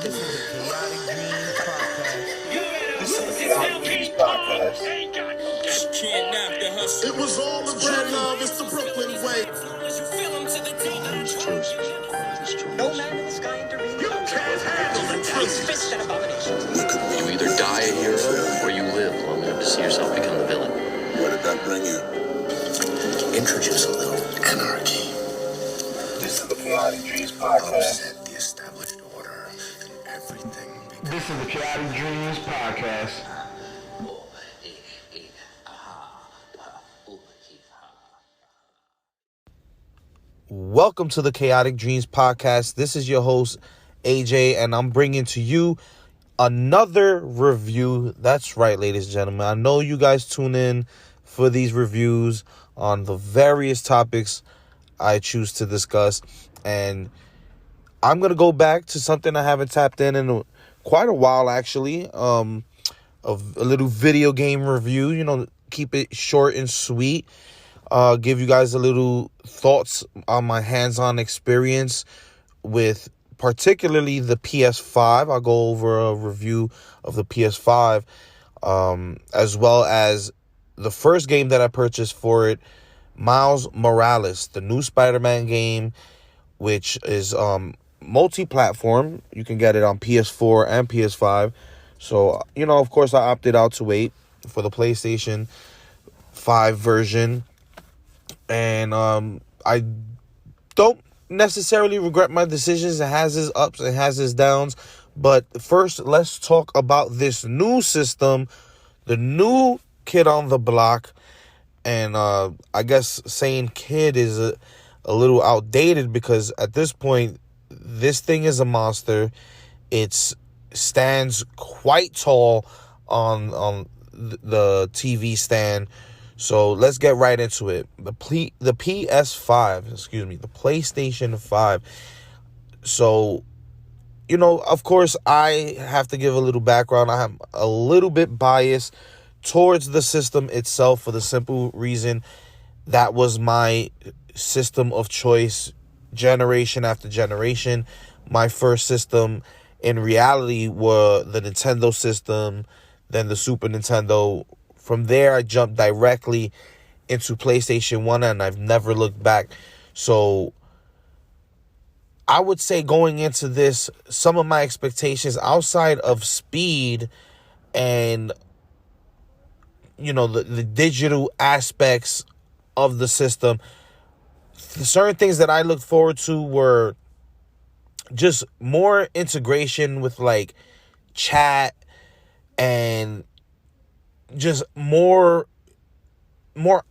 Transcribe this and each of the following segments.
This is the Kayatic Dreams Podcast. This is the Kayatic Dreams Podcast. It was all the red love, it's the Brooklyn way. No man in the sky intervenes. You can't handle the truth. Fist and abominations. You either die a hero or you live long enough to see yourself become the villain. Where did that bring you? Introduce a little anarchy. This is the Kayatic Dreams Podcast. Upset the established order and everything. This is the Kayatic Dreams Podcast. Welcome to the Kayatic Dreams Podcast. This is your host, AJ, and I'm bringing to you another review. That's right, ladies and gentlemen. I know you guys tune in for these reviews on the various topics I choose to discuss, and I'm going to go back to something I haven't tapped in quite a while, actually. A little video game review, keep it short and sweet. Give you guys a little thoughts on my hands-on experience with particularly the PS5. I'll go over a review of the PS5, as well as the first game that I purchased for it, Miles Morales, the new Spiderman game, which is multi-platform. You can get it on PS4 and PS5. So, of course, I opted out to wait for the PlayStation 5 version. And I don't necessarily regret my decisions. It has its ups, it has its downs. But first, let's talk about this new system, the new kid on the block. And I guess saying kid is a little outdated, because at this point, this thing is a monster. It stands quite tall on the TV stand. So let's get right into it. The PS5, the PlayStation 5. So, of course, I have to give a little background. I am a little bit biased towards the system itself, for the simple reason that was my system of choice generation after generation. My first system in reality were the Nintendo system, then the Super Nintendo. From there, I jumped directly into PlayStation 1, and I've never looked back. So I would say going into this, some of my expectations outside of speed and, the digital aspects of the system, certain things that I looked forward to were just more integration with like chat and just more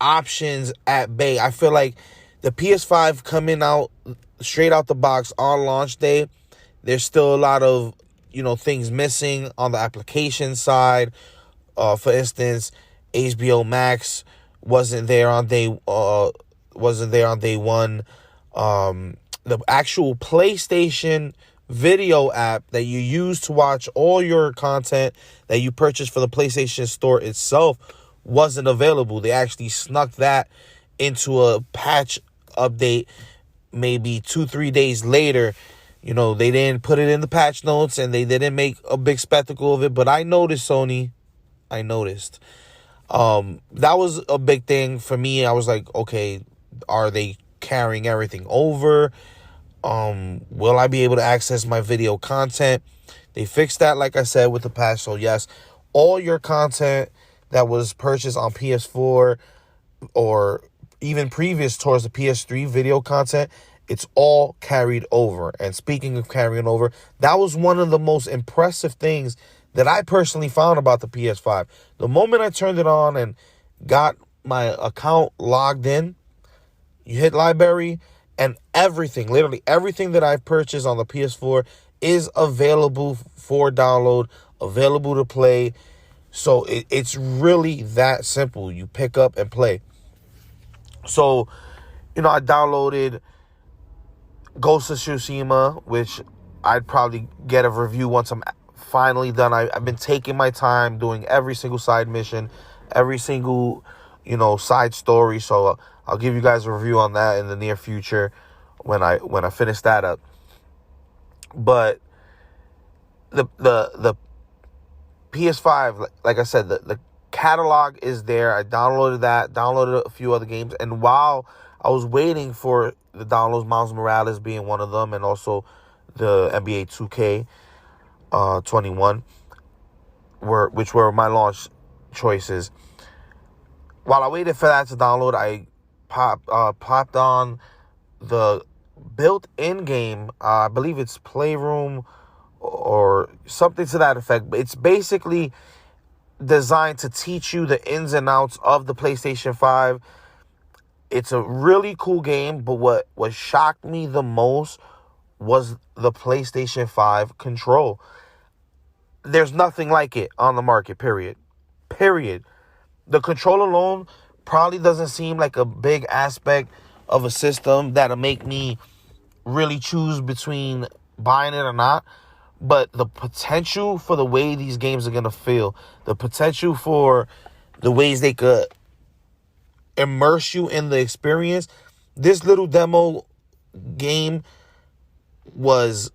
options at bay. I feel like the PS5 coming out straight out the box on launch day, there's still a lot of things missing on the application side. For instance, HBO Max wasn't there on day one. The actual PlayStation video app that you use to watch all your content that you purchased for the PlayStation Store itself wasn't available. They actually snuck that into a patch update maybe 2-3 days later. They didn't put it in the patch notes, and they didn't make a big spectacle of it. But I noticed, Sony. I noticed. That was a big thing for me. I was like, okay, are they carrying everything over? Will I be able to access my video content? They fixed that, like I said, with the patch. So yes, all your content that was purchased on PS4 or even previous towards the PS3 video content, it's all carried over. And speaking of carrying over, that was one of the most impressive things that I personally found about the PS5. The moment I turned it on and got my account logged in, you hit library, and everything, literally everything that I've purchased on the PS4 is available for download, available to play. So it's really that simple. You pick up and play. So, I downloaded Ghost of Tsushima, which I'd probably get a review once I'm finally done. I've been taking my time doing every single side mission, every single, side story. So I'll give you guys a review on that in the near future when I finish that up. But the PS5, like I said, the catalog is there. I downloaded a few other games, and while I was waiting for the downloads, Miles Morales being one of them, and also the NBA 2K 21, which were my launch choices. While I waited for that to download, I popped on the built-in game. I believe it's Playroom or something to that effect. But it's basically designed to teach you the ins and outs of the PlayStation 5. It's a really cool game, but what shocked me the most was the PlayStation 5 control. There's nothing like it on the market, period. The control alone probably doesn't seem like a big aspect of a system that'll make me really choose between buying it or not. But the potential for the way these games are going to feel, the potential for the ways they could immerse you in the experience, this little demo game was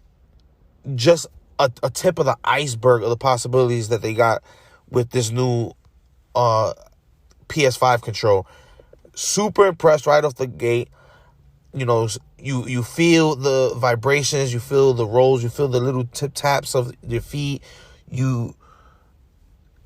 just a tip of the iceberg of the possibilities that they got with this new PS5 control. Super impressed right off the gate. You know, you feel the vibrations, you feel the rolls, you feel the little tip taps of your feet.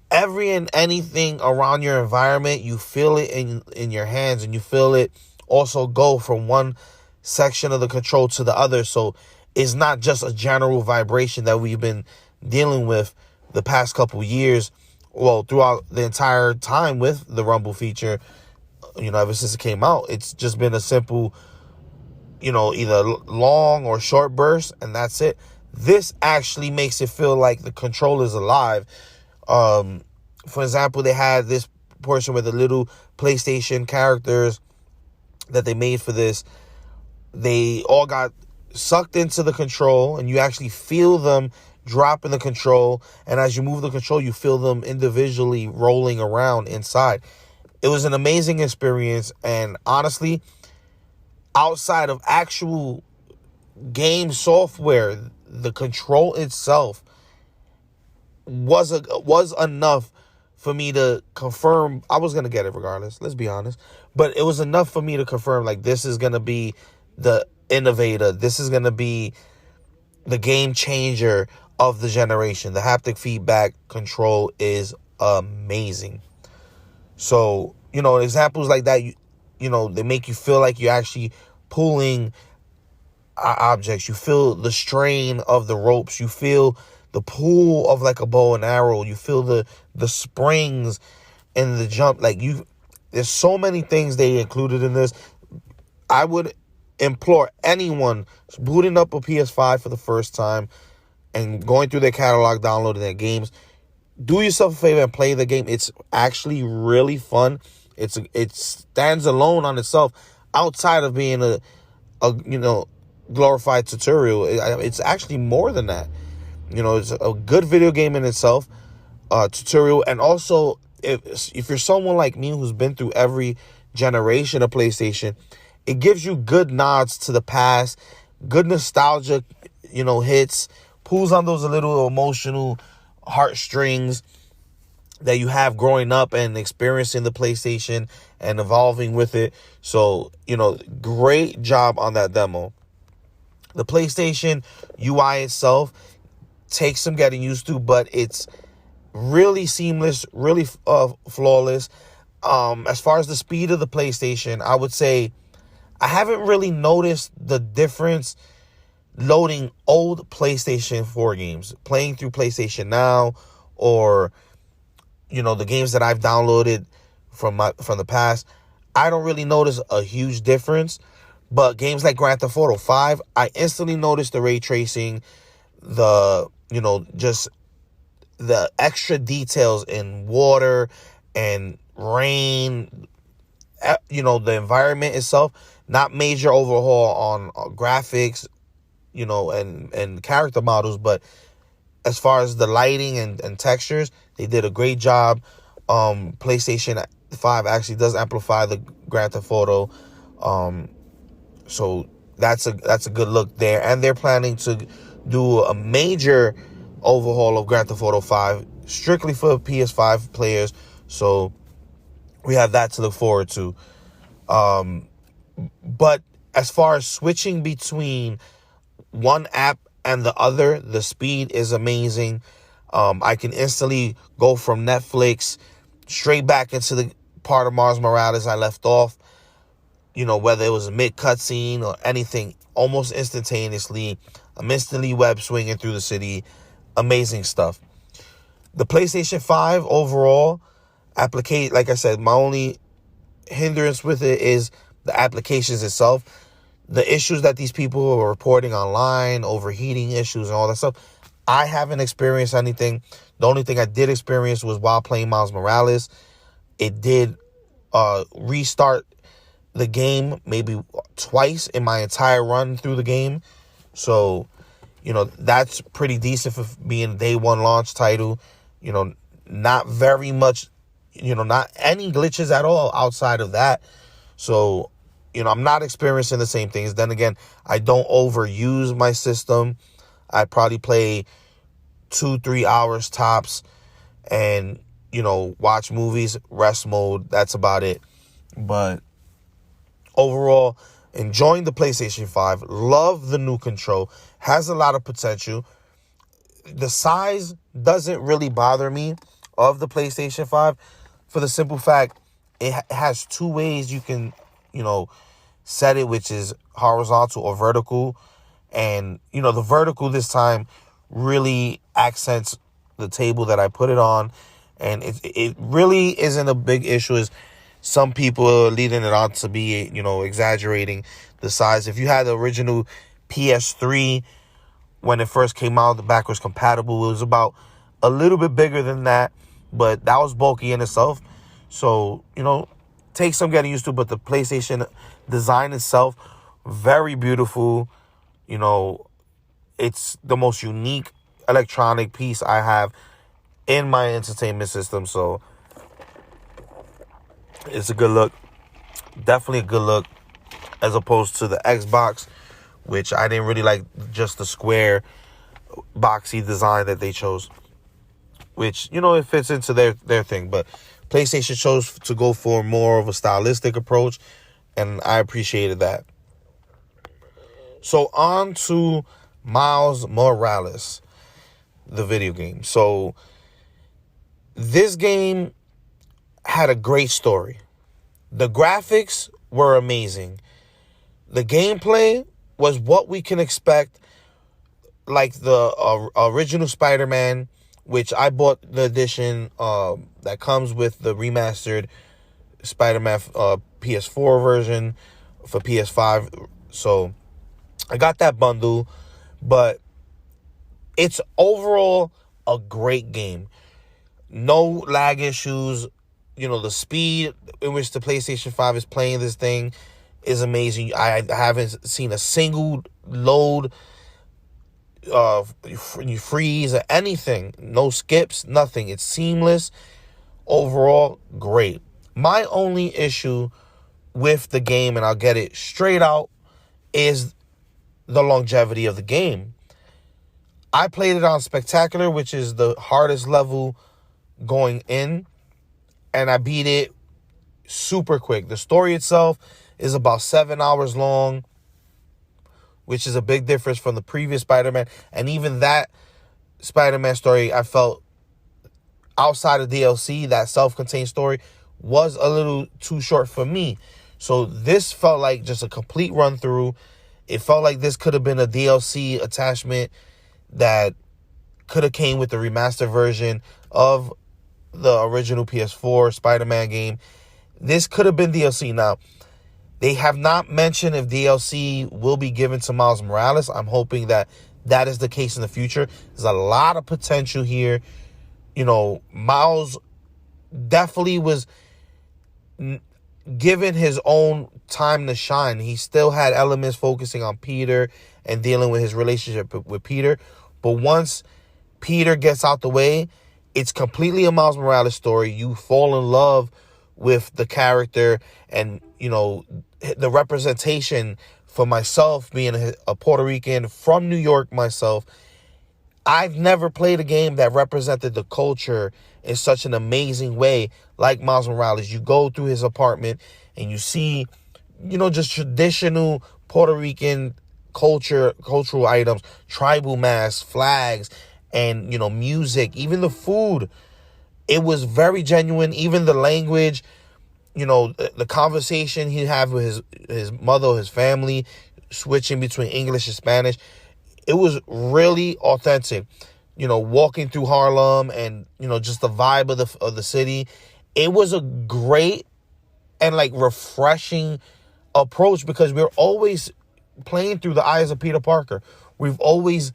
Every and anything around your environment, you feel it in your hands, and you feel it also go from one section of the control to the other. So it's not just a general vibration that we've been dealing with the past couple years, well, throughout the entire time with the Rumble feature, ever since it came out. It's just been a simple, either long or short burst, and that's it. This actually makes it feel like the control is alive. For example, they had this portion where the little PlayStation characters that they made for this, they all got sucked into the control, and you actually feel them drop in the control, and as you move the control, you feel them individually rolling around inside. It was an amazing experience, and honestly, outside of actual game software, the control itself was enough for me to confirm I was going to get it regardless, let's be honest. But it was enough for me to confirm, like, this is going to be the innovator. This is going to be the game changer of the generation. The haptic feedback control is amazing. So, examples like that, they make you feel like you're actually pulling objects. You feel the strain of the ropes. You feel the pull of like a bow and arrow. You feel the springs and the jump. There's so many things they included in this. I would implore anyone booting up a PS5 for the first time and going through their catalog, downloading their games, do yourself a favor and play the game. It's actually really fun. It stands alone on itself outside of being a glorified tutorial. It's actually more than that. It's a good video game in itself, tutorial. And also, if you're someone like me who's been through every generation of PlayStation, it gives you good nods to the past, good nostalgia, hits, pulls on those little emotional heartstrings that you have growing up and experiencing the PlayStation and evolving with it. So, great job on that demo. The PlayStation UI itself takes some getting used to, but it's really seamless, really flawless. As far as the speed of the PlayStation, I would say I haven't really noticed the difference loading old PlayStation 4 games, playing through PlayStation Now, or the games that I've downloaded from the past. I don't really notice a huge difference. But games like Grand Theft Auto 5, I instantly noticed the ray tracing, just the extra details in water and rain, the environment itself. Not major overhaul on graphics, and character models, but as far as the lighting and textures, they did a great job. PlayStation 5 actually does amplify the Grand Theft Auto, so that's a good look there. And they're planning to do a major overhaul of Grand Theft Auto 5, strictly for PS5 players. So we have that to look forward to. But as far as switching between one app and the other, the speed is amazing. I can instantly go from Netflix straight back into the part of Miles Morales I left off. You know, whether it was a mid-cutscene or anything, almost instantaneously. I'm instantly web swinging through the city. Amazing stuff. The PlayStation 5 overall, like I said, my only hindrance with it is the applications itself. The issues that these people are reporting online, overheating issues and all that stuff, I haven't experienced anything. The only thing I did experience was while playing Miles Morales. It did restart the game maybe twice in my entire run through the game. So, you know, that's pretty decent for being a day one launch title. You know, not very much, you know, not any glitches at all outside of that. So, you know, I'm not experiencing the same things. Then again, I don't overuse my system. I probably play 2-3 hours tops and, you know, watch movies, rest mode. That's about it. But overall, enjoying the PlayStation 5. Love the new control. Has a lot of potential. The size doesn't really bother me of the PlayStation 5 for the simple fact it has two ways you can, you know, set it, which is horizontal or vertical. And, you know, the vertical this time really accents the table that I put it on. And it really isn't a big issue as some people are leading it on to be, you know, exaggerating the size. If you had the original PS3 when it first came out, the backwards compatible, it was about a little bit bigger than that, but that was bulky in itself. So, you know, take some getting used to, but the PlayStation design itself, very beautiful. You know, it's the most unique electronic piece I have in my entertainment system. So it's a good look. Definitely a good look as opposed to the Xbox, which I didn't really like, just the square boxy design that they chose, which, you know, it fits into their thing. But PlayStation chose to go for more of a stylistic approach, and I appreciated that. So on to Miles Morales, the video game. So this game had a great story. The graphics were amazing. The gameplay was what we can expect, like the original Spider-Man, which I bought the edition that comes with the remastered Spider-Man PS4 version for PS5. So I got that bundle, but it's overall a great game. No lag issues. You know, the speed in which the PlayStation 5 is playing this thing is amazing. I haven't seen a single load, freeze or anything. No skips, nothing. It's seamless. Overall, great. My only issue with the game, and I'll get it straight out, is the longevity of the game. I played it on Spectacular, which is the hardest level going in, and I beat it super quick. The story itself is about 7 hours long, which is a big difference from the previous Spider-Man. And even that Spider-Man story, I felt, outside of DLC, that self-contained story, was a little too short for me. So this felt like just a complete run-through. It felt like this could have been a DLC attachment that could have came with the remastered version of the original PS4 Spider-Man game. This could have been DLC. Now, they have not mentioned if DLC will be given to Miles Morales. I'm hoping that that is the case in the future. There's a lot of potential here. You know, Miles definitely was given his own time to shine. He still had elements focusing on Peter and dealing with his relationship with Peter. But once Peter gets out the way, it's completely a Miles Morales story. You fall in love with the character, and, you know, the representation for myself, being a Puerto Rican from New York myself, I've never played a game that represented the culture in such an amazing way like Miles Morales. You go through his apartment and you see, just traditional Puerto Rican cultural items, tribal masks, flags, and, music, even the food. It was very genuine. Even the language, the conversation he had with his mother, his family, switching between English and Spanish. It was really authentic. Walking through Harlem and, just the vibe of the city. It was a great and refreshing approach because we're always playing through the eyes of Peter Parker. We've always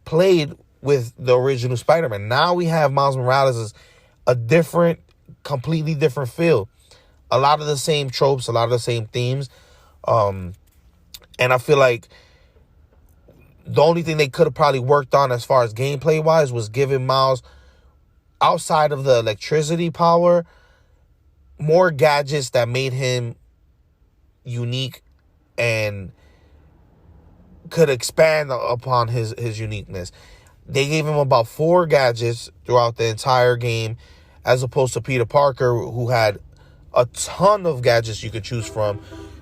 played with the original Spider-Man. Now we have Miles Morales as a completely different feel. A lot of the same tropes, a lot of the same themes. And I feel like the only thing they could have probably worked on as far as gameplay-wise was giving Miles, outside of the electricity power, more gadgets that made him unique and could expand upon his uniqueness. They gave him about 4 gadgets throughout the entire game, as opposed to Peter Parker, who had a ton of gadgets you could choose from.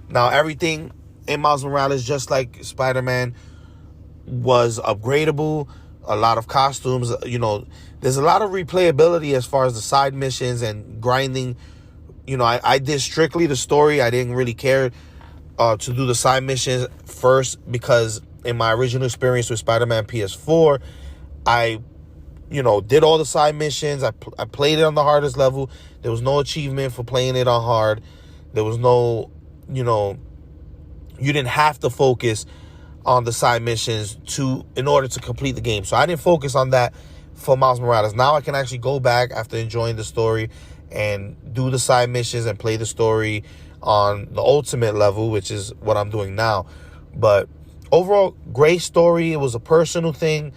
Now, everything in Miles Morales, just like Spider-Man, was upgradable. A lot of costumes, there's a lot of replayability as far as the side missions and grinding. I did strictly the story. I didn't really care to do the side missions first because in my original experience with Spider-Man PS4, I did all the side missions. I played it on the hardest level. There was no achievement for playing it on hard. There was no, you didn't have to focus on the side missions in order to complete the game. So I didn't focus on that for Miles Morales. Now I can actually go back after enjoying the story and do the side missions and play the story on the ultimate level, which is what I'm doing now. But overall, great story. It was a personal thing,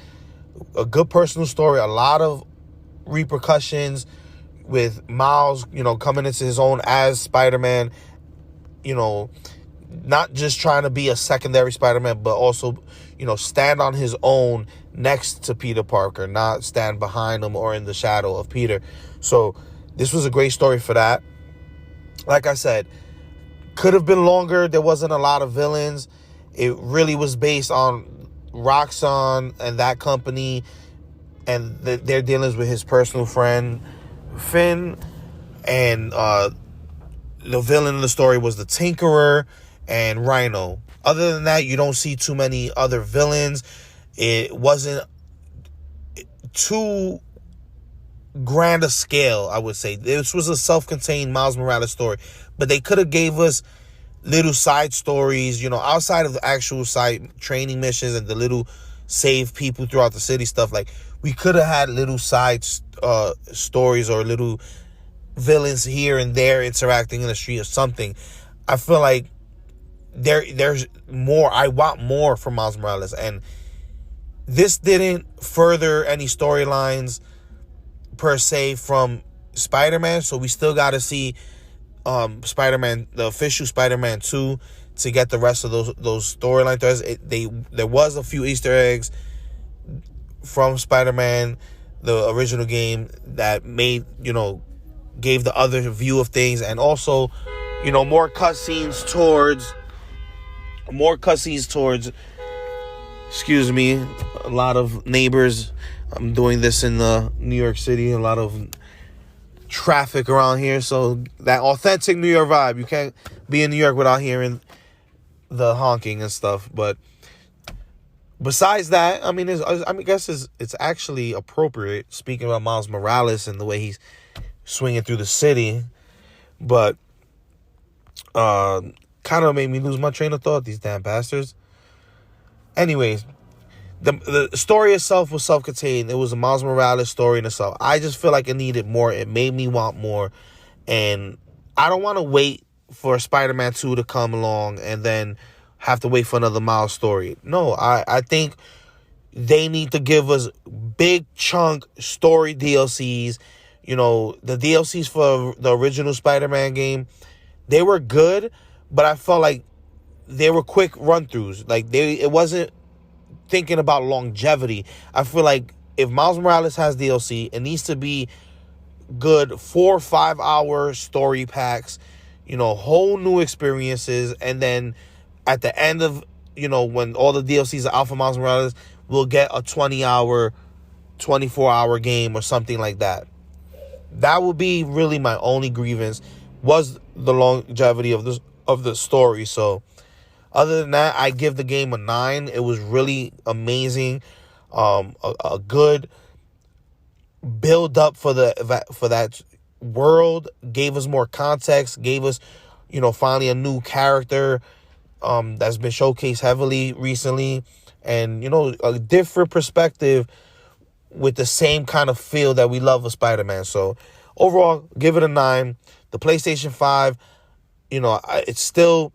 a good personal story, a lot of repercussions with Miles, coming into his own as Spider-Man, not just trying to be a secondary Spider-Man, but also, stand on his own next to Peter Parker, not stand behind him or in the shadow of Peter. So this was a great story for that. Like I said, could have been longer. There wasn't a lot of villains. It really was based on Roxxon and that company and their dealings with his personal friend, Finn. And the villain in the story was the Tinkerer and Rhino. Other than that, you don't see too many other villains. It wasn't too grand a scale, I would say. This was a self-contained Miles Morales story, but they could have gave us little side stories, outside of the actual side training missions and the little save people throughout the city stuff. We could have had little side stories or little villains here and there interacting in the street or something. I feel like there's more. I want more from Miles Morales, and this didn't further any storylines per se from Spider-Man, so we still got to see Spider-Man, the official Spider-Man 2, to get the rest of those storyline threads. There was a few Easter eggs from Spider-Man, the original game, that made, gave the other view of things, and also, more cutscenes towards, excuse me, a lot of neighbors. I'm doing this in New York City, a lot of traffic around here, so that authentic New York vibe. You can't be in New York without hearing the honking and stuff. But besides that, I guess it's actually appropriate, speaking about Miles Morales and the way he's swinging through the city. But kind of made me lose my train of thought, these damn bastards. Anyways, the story itself was self-contained. It was a Miles Morales story in itself. I just feel like it needed more. It made me want more. And I don't want to wait for Spider-Man 2 to come along and then have to wait for another Miles story. No, I think they need to give us big chunk story DLCs. The DLCs for the original Spider-Man game, they were good, but I felt like they were quick run-throughs. It wasn't thinking about longevity, I feel like if Miles Morales has DLC, it needs to be good 4 or 5 hour story packs, whole new experiences. And then at the end of, when all the DLCs are out for Miles Morales, we'll get a 20-hour, 24-hour game or something like that. That would be really my only grievance, was the longevity of the story. So other than that, I give the game a 9. It was really amazing. A good build up for that world, gave us more context, gave us, finally a new character that's been showcased heavily recently, and a different perspective with the same kind of feel that we love with Spider-Man. So overall, give it a 9. The PlayStation 5, it's still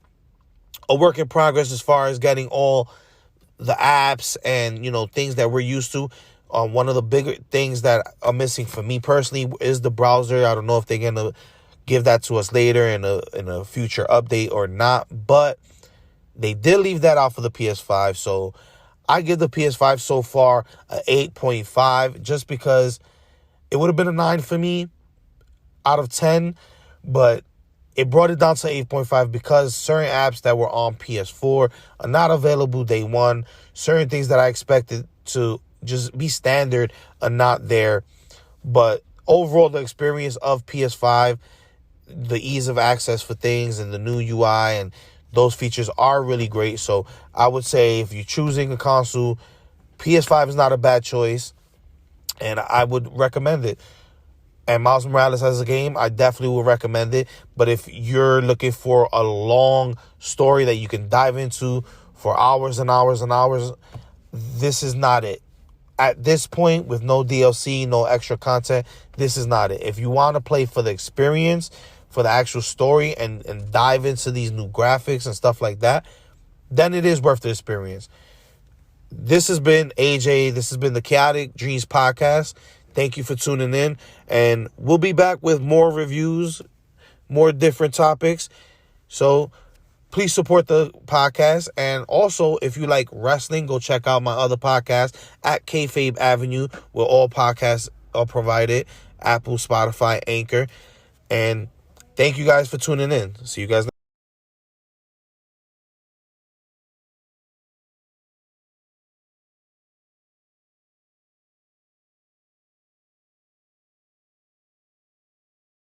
a work in progress as far as getting all the apps and, things that we're used to. One of the bigger things that are missing for me personally is the browser. I don't know if they're going to give that to us later in a future update or not, but they did leave that out for the PS5. So I give the PS5 so far a 8.5, just because it would have been a 9 for me out of 10, but it brought it down to 8.5 because certain apps that were on PS4 are not available day one. Certain things that I expected to just be standard are not there. But overall, the experience of PS5, the ease of access for things and the new UI and those features are really great. So I would say if you're choosing a console, PS5 is not a bad choice, and I would recommend it. And Miles Morales as a game, I definitely would recommend it. But if you're looking for a long story that you can dive into for hours and hours and hours, this is not it. At this point, with no DLC, no extra content, this is not it. If you want to play for the experience, for the actual story, and dive into these new graphics and stuff like that, then it is worth the experience. This has been AJ. This has been the Kayatic Dreams Podcast. Thank you for tuning in. And we'll be back with more reviews, more different topics. So please support the podcast. And also, if you like wrestling, go check out my other podcast at Kayfabe Avenue, where all podcasts are provided. Apple, Spotify, Anchor. And thank you guys for tuning in. See you guys next time.